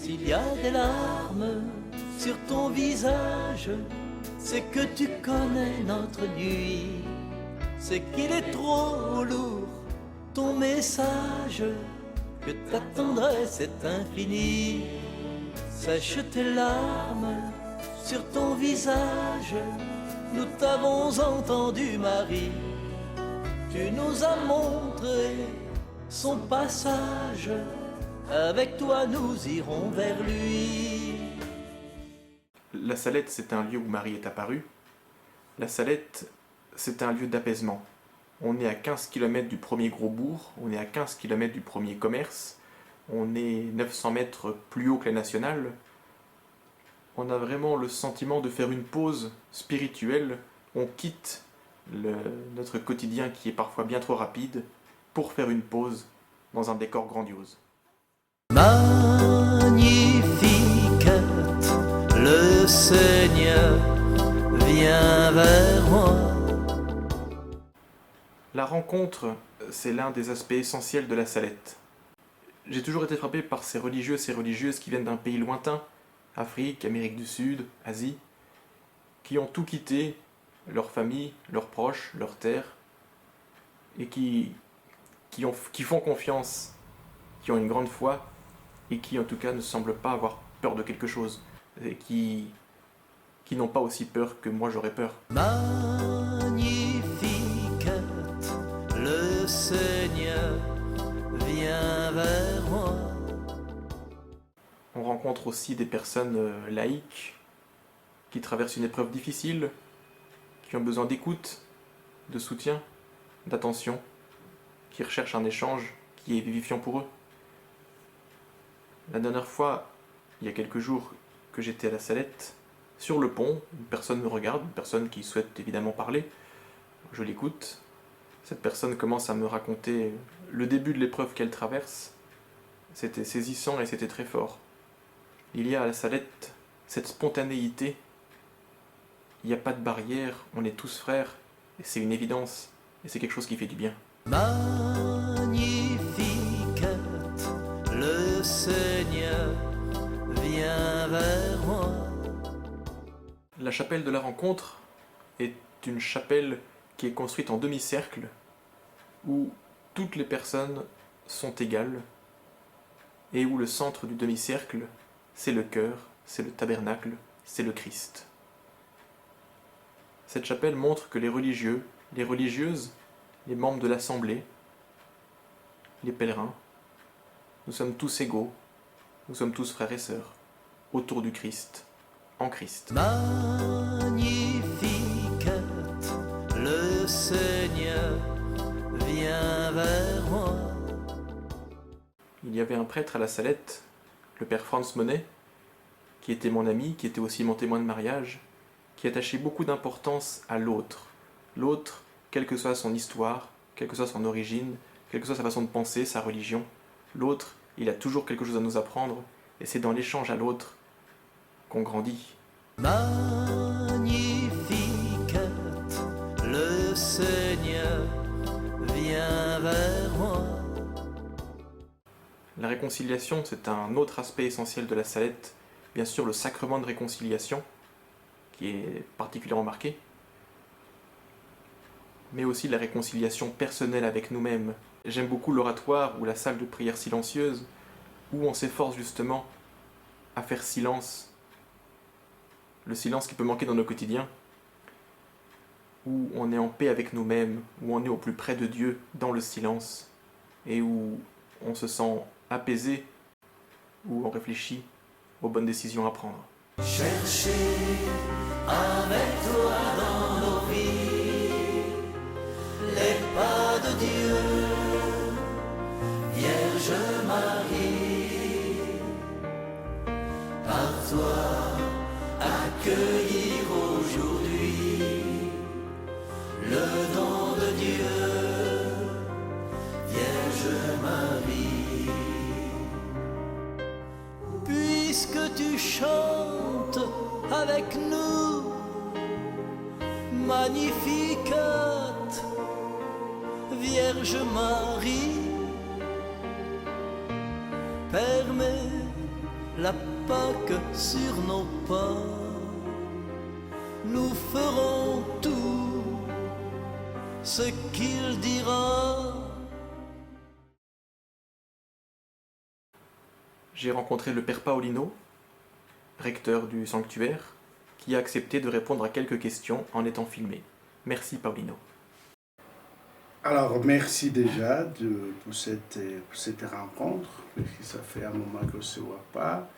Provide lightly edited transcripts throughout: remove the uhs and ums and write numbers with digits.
S'il y a des larmes sur ton visage, c'est que tu connais notre nuit. C'est qu'il est trop lourd, ton message, que ta tendresse est infinie. Sèche tes larmes sur ton visage, nous t'avons entendu, Marie. Tu nous as montré son passage, avec toi nous irons vers lui. La Salette, c'est un lieu où Marie est apparue. La Salette, c'est un lieu d'apaisement. On est à 15 km du premier gros bourg, on est à 15 km du premier commerce, on est 900 mètres plus haut que la nationale. On a vraiment le sentiment de faire une pause spirituelle. On quitte notre quotidien qui est parfois bien trop rapide pour faire une pause dans un décor grandiose. Magnifique, le Seigneur vient vers moi. La rencontre, c'est l'un des aspects essentiels de la Salette. J'ai toujours été frappé par ces religieuses qui viennent d'un pays lointain, Afrique, Amérique du Sud, Asie, qui ont tout quitté, leur famille, leurs proches, leur terre, et qui font confiance, qui ont une grande foi, et qui en tout cas ne semblent pas avoir peur de quelque chose, et qui n'ont pas aussi peur que moi j'aurais peur. Magnifique, le Seigneur vient vers moi. On rencontre aussi des personnes laïques, qui traversent une épreuve difficile, qui ont besoin d'écoute, de soutien, d'attention, qui recherchent un échange qui est vivifiant pour eux. La dernière fois, il y a quelques jours, que j'étais à la Salette, sur le pont, une personne me regarde, une personne qui souhaite évidemment parler. Je l'écoute. Cette personne commence à me raconter le début de l'épreuve qu'elle traverse. C'était saisissant et c'était très fort. Il y a à la Salette cette spontanéité. Il n'y a pas de barrière, on est tous frères, et c'est une évidence, et c'est quelque chose qui fait du bien. Magnifique, le Seigneur vient vers moi. La chapelle de la rencontre est une chapelle qui est construite en demi-cercle, où toutes les personnes sont égales, et où le centre du demi-cercle, c'est le cœur, c'est le tabernacle, c'est le Christ. Cette chapelle montre que les religieux, les religieuses, les membres de l'assemblée, les pèlerins, nous sommes tous égaux, nous sommes tous frères et sœurs, autour du Christ, en Christ. Magnifique, le Seigneur vient vers moi. Il y avait un prêtre à la Salette, le père Franz Monet, qui était mon ami, qui était aussi mon témoin de mariage, qui attachait beaucoup d'importance à l'autre. L'autre, quelle que soit son histoire, quelle que soit son origine, quelle que soit sa façon de penser, sa religion, l'autre, il a toujours quelque chose à nous apprendre, et c'est dans l'échange à l'autre qu'on grandit. Magnifique, le Seigneur vient vers moi. La réconciliation, c'est un autre aspect essentiel de la Salette, bien sûr le sacrement de réconciliation, qui est particulièrement marqué, mais aussi la réconciliation personnelle avec nous-mêmes. J'aime beaucoup l'oratoire ou la salle de prière silencieuse, où on s'efforce justement à faire silence, le silence qui peut manquer dans nos quotidiens, où on est en paix avec nous-mêmes, où on est au plus près de Dieu dans le silence, et où on se sent apaisé, où on réfléchit aux bonnes décisions à prendre. Chercher avec toi dans nos vies les pas de Dieu, Vierge Marie, par toi accueillir aujourd'hui le don de Dieu, Vierge Marie. Puisque tu chantes avec nous, Magnificat, Vierge Marie, permets la Pâque sur nos pas. Nous ferons tout ce qu'il dira. J'ai rencontré le père Paolino, recteur du sanctuaire, qui a accepté de répondre à quelques questions en étant filmé. Merci Paolino. Alors, merci déjà pour cette rencontre, parce que ça fait un moment qu'on ne se voit pas.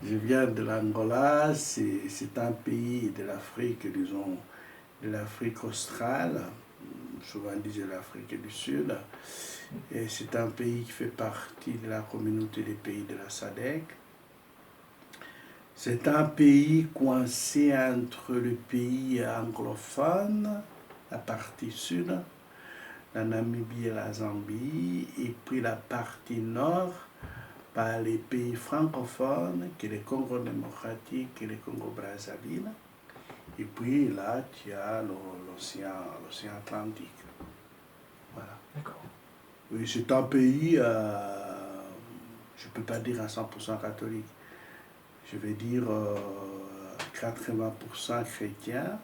Je viens de l'Angola, c'est un pays de l'Afrique, disons, de l'Afrique australe, souvent on disait l'Afrique du Sud, et c'est un pays qui fait partie de la communauté des pays de la SADC. C'est un pays coincé entre le pays anglophone, la partie sud, la Namibie et la Zambie, et puis la partie nord, par les pays francophones, qui est le Congo démocratique et le Congo Brazzaville. Et puis là, tu as l'océan Atlantique. Voilà. D'accord. Oui, c'est un pays, je ne peux pas dire à 100% catholique. Je vais dire 80% chrétien,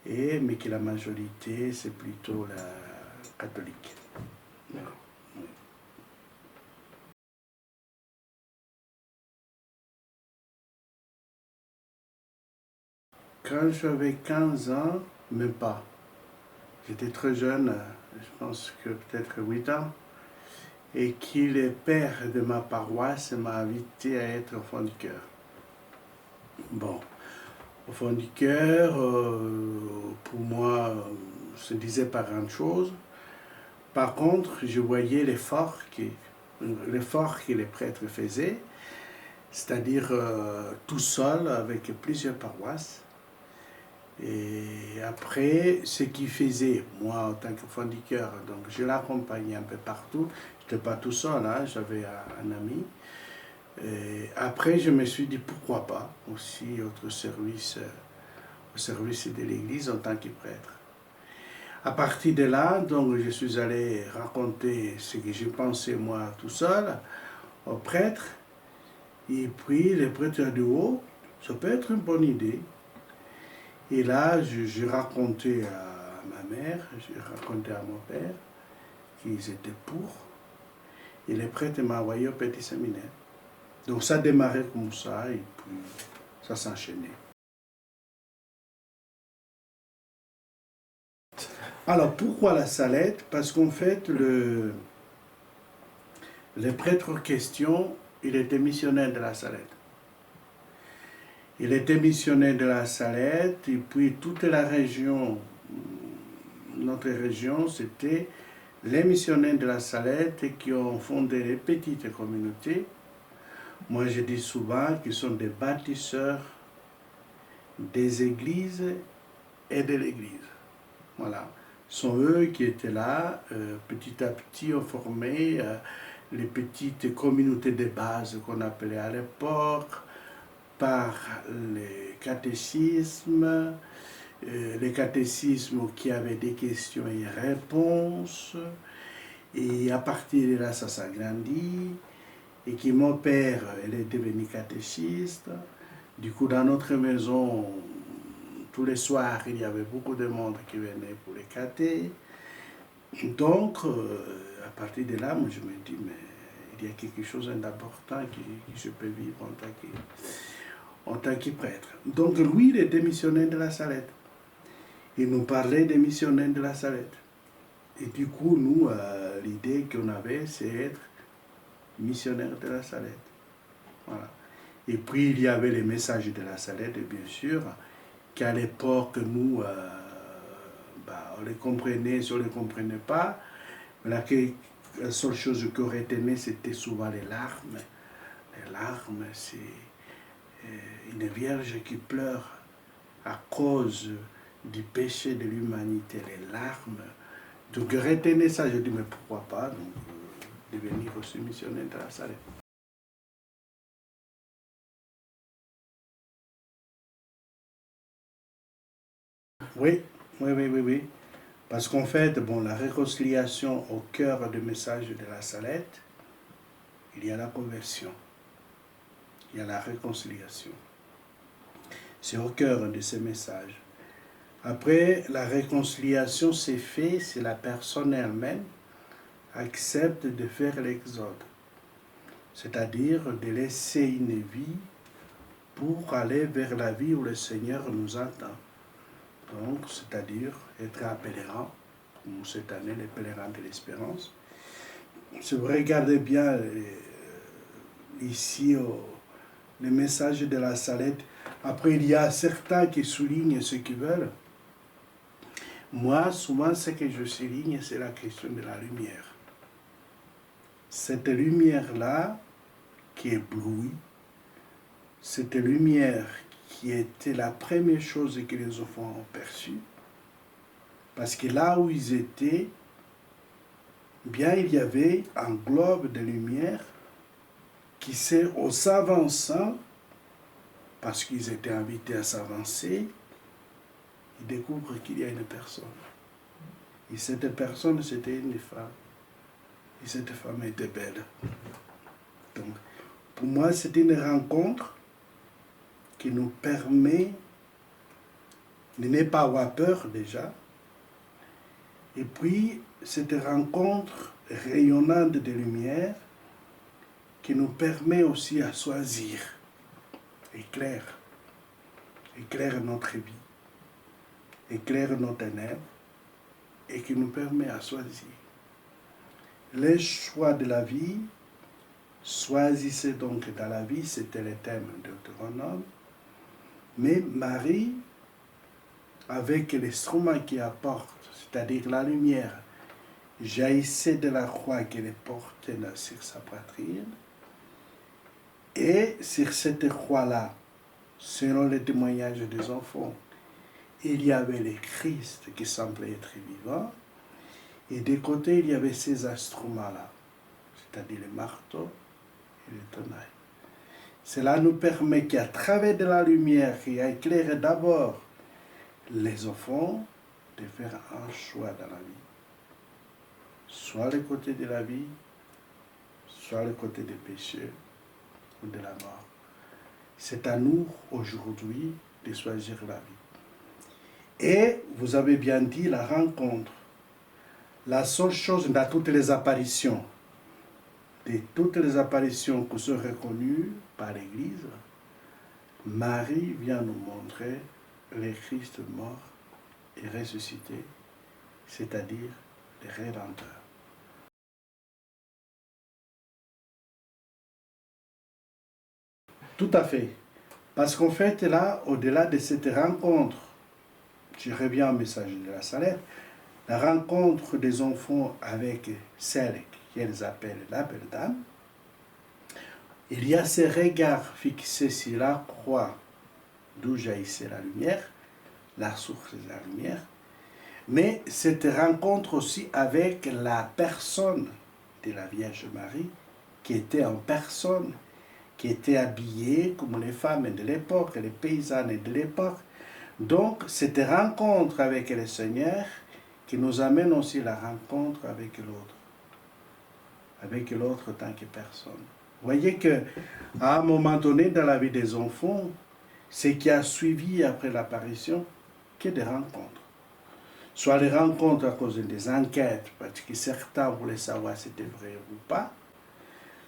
mais que la majorité, c'est plutôt la catholique. D'accord. Oui. Quand j'avais 15 ans, même pas. J'étais très jeune, je pense que peut-être 8 ans, et qui le père de ma paroisse m'a invité à être enfant du cœur. Bon, enfant du cœur, pour moi, je ne disais pas grand-chose. Par contre, je voyais l'effort que les prêtres faisaient, c'est-à-dire tout seul avec plusieurs paroisses. Et après, ce qu'il faisait, moi en tant qu'enfant du cœur, donc je l'accompagnais un peu partout. Je n'étais pas tout seul, hein, j'avais un ami. Et après, je me suis dit pourquoi pas aussi au service de l'Église en tant que prêtre. À partir de là, donc, je suis allé raconter ce que je pensais moi tout seul au prêtre. Et puis, le prêtre a dit, oh, ça peut être une bonne idée. Et là, j'ai raconté à ma mère, j'ai raconté à mon père qu'ils étaient pour. Et le prêtre m'a envoyé au petit séminaire. Donc ça démarrait comme ça et puis ça s'enchaînait. Alors pourquoi la Salette? Parce qu'en fait, le prêtre en question, il était missionnaire de la Salette. Il était missionnaire de la Salette et puis toute la région, notre région, c'était les missionnaires de la Salette qui ont fondé les petites communautés. Moi, je dis souvent qu'ils sont des bâtisseurs des églises et de l'église. Voilà. Ce sont eux qui étaient là, petit à petit, ont formé les petites communautés de base qu'on appelait à l'époque, par les catéchismes qui avaient des questions et réponses. Et à partir de là, ça s'agrandit. Et qui mon père, elle est devenue catéchiste. Du coup, dans notre maison, tous les soirs, il y avait beaucoup de monde qui venait pour les catés. Donc, à partir de là, moi, je me dis, mais il y a quelque chose d'important que je peux vivre en tant que prêtre. Donc, lui, il était missionnaire de la Salette. Il nous parlait des missionnaires de la Salette. Et du coup, nous, l'idée qu'on avait, c'est être missionnaire de la Salette. Voilà. Et puis, il y avait les messages de la Salette, bien sûr, qu'à l'époque, nous, on les comprenait, si on ne les comprenait pas. La seule chose qu'on retenait, c'était souvent les larmes. Les larmes, c'est une vierge qui pleure à cause du péché de l'humanité, les larmes. Donc, retenez ça, je dis, mais pourquoi pas donc, devenir aussi missionnaire de la Salette. Oui. Parce qu'en fait, bon, la réconciliation au cœur du message de la Salette, il y a la conversion, il y a la réconciliation. C'est au cœur de ce message. Après, la réconciliation s'est faite si la personne elle-même accepte de faire l'exode, c'est-à-dire de laisser une vie pour aller vers la vie où le Seigneur nous attend. Donc, c'est-à-dire être un pèlerin, comme cette année, les pèlerins de l'espérance. Si vous regardez bien ici le message de la Salette, après il y a certains qui soulignent ce qu'ils veulent. Moi, souvent, ce que je souligne, c'est la question de la lumière. Cette lumière-là qui éblouit, cette lumière qui était la première chose que les enfants ont perçue, parce que là où ils étaient, bien il y avait un globe de lumière qui s'est, en s'avançant, parce qu'ils étaient invités à s'avancer, ils découvrent qu'il y a une personne. Et cette personne, c'était une femme. Et cette femme était belle. Donc, pour moi, c'est une rencontre qui nous permet de ne pas avoir peur déjà. Et puis, cette rencontre rayonnante de lumière qui nous permet aussi à choisir. Éclaire notre vie, éclaire nos ténèbres et qui nous permet à choisir. Les choix de la vie, choisissez donc dans la vie, c'était le thème de Deutéronome. Mais Marie, avec l'instrument qui apporte, c'est-à-dire la lumière, jaillissait de la croix qu'elle portait sur sa poitrine. Et sur cette croix-là, selon le témoignage des enfants, il y avait le Christ qui semblait être vivant. Et des côtés, il y avait ces instruments-là, c'est-à-dire le marteau et le tenaille. Cela nous permet qu'à travers de la lumière qui a éclairé d'abord les enfants, de faire un choix dans la vie. Soit le côté de la vie, soit le côté des péchés ou de la mort. C'est à nous aujourd'hui de choisir la vie. Et vous avez bien dit la rencontre. La seule chose dans toutes les apparitions, de toutes les apparitions qui sont reconnues par l'Église, Marie vient nous montrer le Christ mort et ressuscité, c'est-à-dire le Rédempteur. Tout à fait. Parce qu'en fait, là, au-delà de cette rencontre, je reviens au message de la Salette, la rencontre des enfants avec celle qu'elles appellent la belle dame, il y a ces regards fixés sur la croix d'où jaillissait la lumière, la source de la lumière, mais cette rencontre aussi avec la personne de la Vierge Marie, qui était en personne, qui était habillée comme les femmes de l'époque, les paysannes de l'époque. Donc, cette rencontre avec le Seigneur qui nous amène aussi la rencontre avec l'autre en tant que personne. Vous voyez qu'à un moment donné dans la vie des enfants, ce qui a suivi après l'apparition, que des rencontres. Soit les rencontres à cause des enquêtes, parce que certains voulaient savoir si c'était vrai ou pas,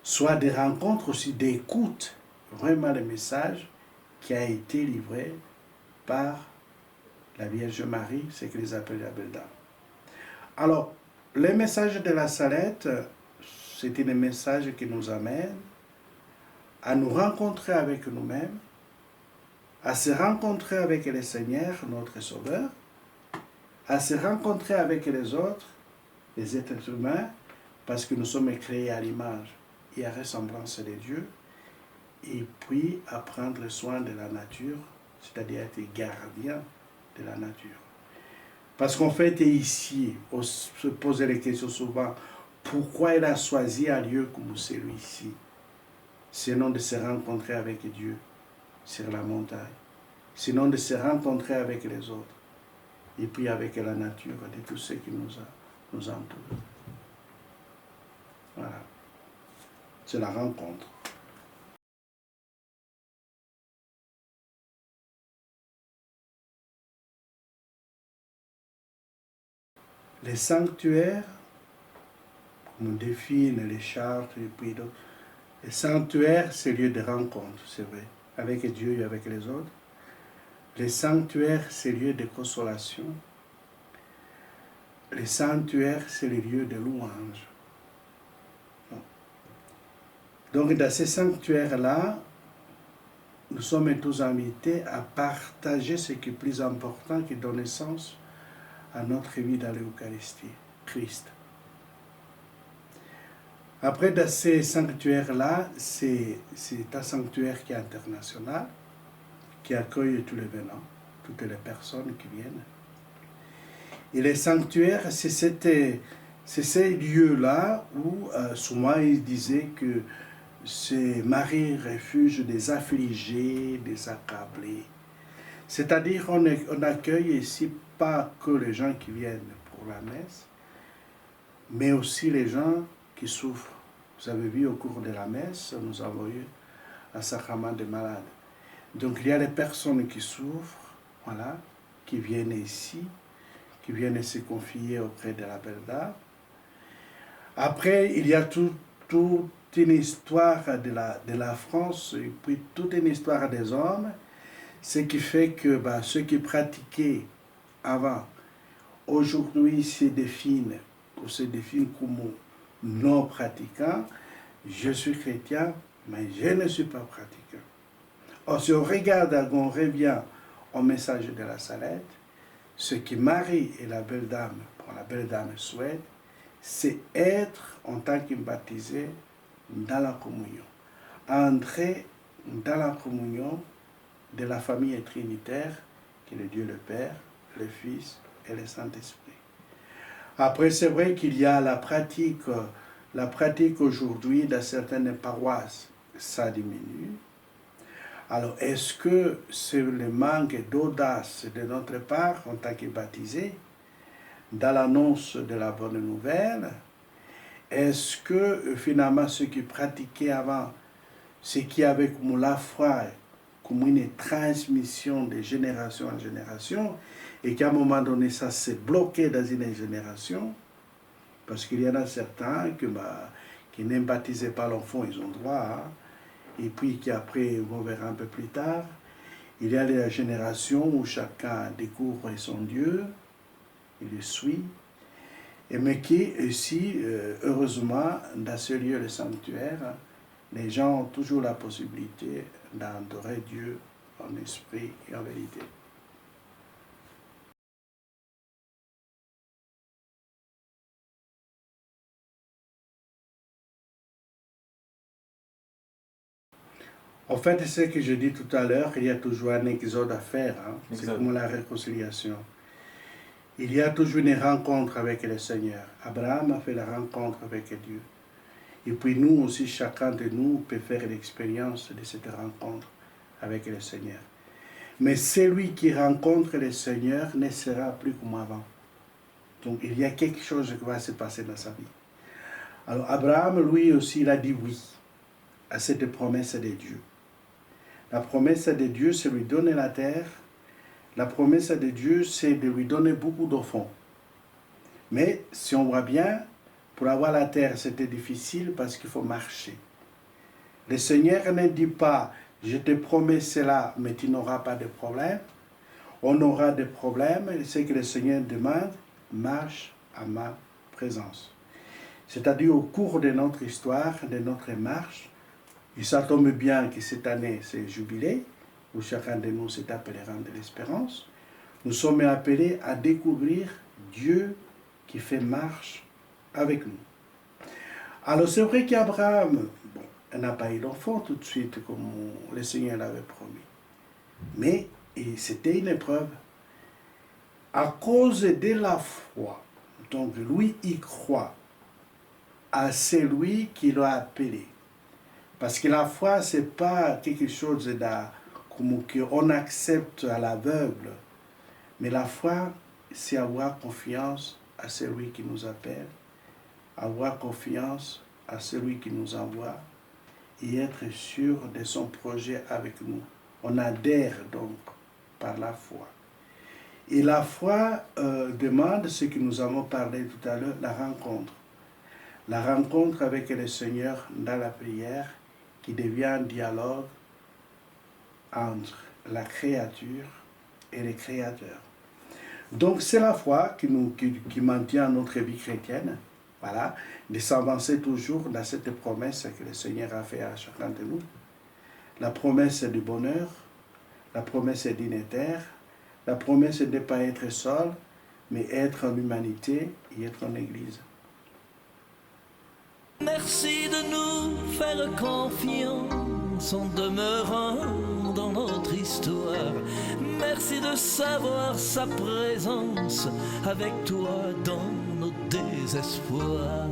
soit des rencontres aussi d'écoute, vraiment le message qui a été livré par la Vierge Marie, ce qu'ils appellent la Belle Dame. Alors, le message de la Salette, c'est un message qui nous amène à nous rencontrer avec nous-mêmes, à se rencontrer avec le Seigneur, notre Sauveur, à se rencontrer avec les autres, les êtres humains, parce que nous sommes créés à l'image et à ressemblance de Dieu, et puis à prendre soin de la nature, c'est-à-dire être gardien de la nature. Parce qu'en fait, ici, on se pose les questions souvent, pourquoi il a choisi un lieu comme celui-ci, sinon de se rencontrer avec Dieu sur la montagne, sinon de se rencontrer avec les autres. et puis avec la nature de tout ce qui nous entoure. Voilà. C'est la rencontre. Les sanctuaires, comme on définit les chartes et puis d'autres, les sanctuaires, c'est lieu de rencontre, c'est vrai, avec Dieu et avec les autres. Les sanctuaires, c'est lieu de consolation. Les sanctuaires, c'est le lieu de louange. Donc, dans ces sanctuaires-là, nous sommes tous invités à partager ce qui est plus important, qui donne sens à notre vie dans l'Eucharistie, Christ. Après, dans ces sanctuaires-là, c'est un sanctuaire qui est international, qui accueille tous les venants, toutes les personnes qui viennent. Et les sanctuaires, c'est ces lieux-là où souvent ils disaient que c'est Marie refuge des affligés, des accablés. C'est-à-dire on accueille ici pas que les gens qui viennent pour la messe, mais aussi les gens qui souffrent. Vous avez vu au cours de la messe, nous avons eu un sacrement de malades. Donc il y a les personnes qui souffrent, voilà, qui viennent ici, qui viennent se confier auprès de la belle dame. Après, il y a toute une histoire de la France, et puis toute une histoire des hommes, ce qui fait que ceux qui pratiquaient avant, aujourd'hui se définissent comme non pratiquants. Je suis chrétien, mais je ne suis pas pratiquant. Or, si on regarde, on revient au message de la Salette, ce que Marie et la belle dame, pour la belle dame souhaitent, c'est être en tant que baptisé dans la communion. Entrer dans la communion de la famille trinitaire, qui est le Dieu le Père, le Fils et le Saint-Esprit. Après, c'est vrai qu'il y a la pratique aujourd'hui dans certaines paroisses, ça diminue. Alors, est-ce que c'est le manque d'audace de notre part en tant que baptisés dans l'annonce de la bonne nouvelle? Est-ce que finalement ceux qui pratiquaient avant, ceux qui avaient comme la foi, comme une transmission de génération en génération, et qu'à un moment donné ça s'est bloqué dans une génération, parce qu'il y en a certains qui ne baptisaient pas l'enfant, ils ont droit, hein, et puis qui après, on verra un peu plus tard, il y a la génération où chacun découvre son Dieu, il le suit, mais qui aussi, heureusement, dans ce lieu, le sanctuaire, les gens ont toujours la possibilité d'adorer Dieu en esprit et en vérité. En fait, ce que je dis tout à l'heure, il y a toujours un exode à faire, hein. C'est comme la réconciliation. Il y a toujours une rencontre avec le Seigneur. Abraham a fait la rencontre avec Dieu. Et puis nous aussi, chacun de nous peut faire l'expérience de cette rencontre avec le Seigneur. Mais celui qui rencontre le Seigneur ne sera plus comme avant. Donc il y a quelque chose qui va se passer dans sa vie. Alors Abraham, lui aussi, il a dit oui à cette promesse de Dieu. La promesse de Dieu, c'est de lui donner la terre. La promesse de Dieu, c'est de lui donner beaucoup d'enfants. Mais si on voit bien, pour avoir la terre, c'était difficile parce qu'il faut marcher. Le Seigneur ne dit pas, je te promets cela, mais tu n'auras pas de problème. On aura des problèmes. Et ce que le Seigneur demande, marche à ma présence. C'est-à-dire au cours de notre histoire, de notre marche, et ça tombe bien que cette année, c'est jubilé, où chacun de nous s'est appelé rang de l'espérance. Nous sommes appelés à découvrir Dieu qui fait marche avec nous. Alors c'est vrai qu'Abraham, n'a pas eu d'enfant tout de suite, comme le Seigneur l'avait promis. Mais c'était une épreuve. À cause de la foi, donc lui, il croit à celui qui l'a appelé. Parce que la foi, ce n'est pas quelque chose qu'on accepte à l'aveugle. Mais la foi, c'est avoir confiance à celui qui nous appelle, avoir confiance à celui qui nous envoie et être sûr de son projet avec nous. On adhère donc par la foi. Et la foi demande ce que nous avons parlé tout à l'heure, la rencontre. La rencontre avec le Seigneur dans la prière qui devient un dialogue entre la créature et le Créateur. Donc c'est la foi qui maintient notre vie chrétienne, voilà, de s'avancer toujours dans cette promesse que le Seigneur a faite à chacun de nous. La promesse du bonheur, la promesse d'une terre, la promesse de ne pas être seul, mais être en humanité et être en Église. Merci de nous faire confiance en demeurant dans notre histoire. Merci de savoir sa présence avec toi dans nos désespoirs.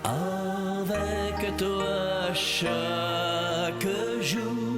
Avec toi chaque jour.